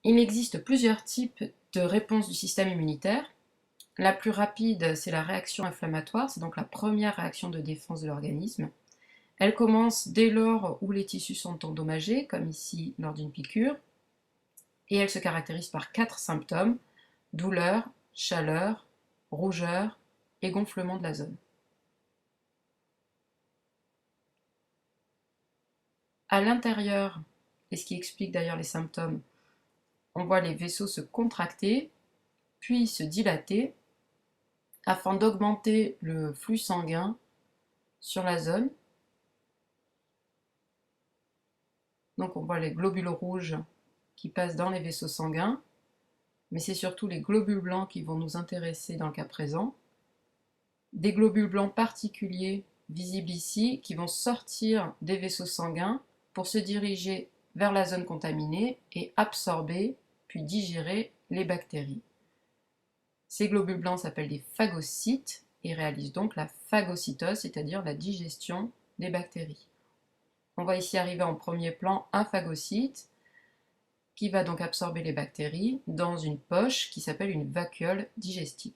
Il existe plusieurs types de réponses du système immunitaire. La plus rapide, c'est la réaction inflammatoire, c'est donc la première réaction de défense de l'organisme. Elle commence dès lors où les tissus sont endommagés, comme ici lors d'une piqûre, et elle se caractérise par 4 symptômes: douleur, chaleur, rougeur et gonflement de la zone. À l'intérieur, et ce qui explique d'ailleurs les symptômes, on voit les vaisseaux se contracter, puis se dilater, afin d'augmenter le flux sanguin sur la zone. Donc on voit les globules rouges qui passent dans les vaisseaux sanguins, mais c'est surtout les globules blancs qui vont nous intéresser dans le cas présent. Des globules blancs particuliers, visibles ici, qui vont sortir des vaisseaux sanguins pour se diriger vers la zone contaminée et absorber, puis digérer les bactéries. Ces globules blancs s'appellent des phagocytes et réalisent donc la phagocytose, c'est-à-dire la digestion des bactéries. On voit ici arriver en premier plan un phagocyte qui va donc absorber les bactéries dans une poche qui s'appelle une vacuole digestive.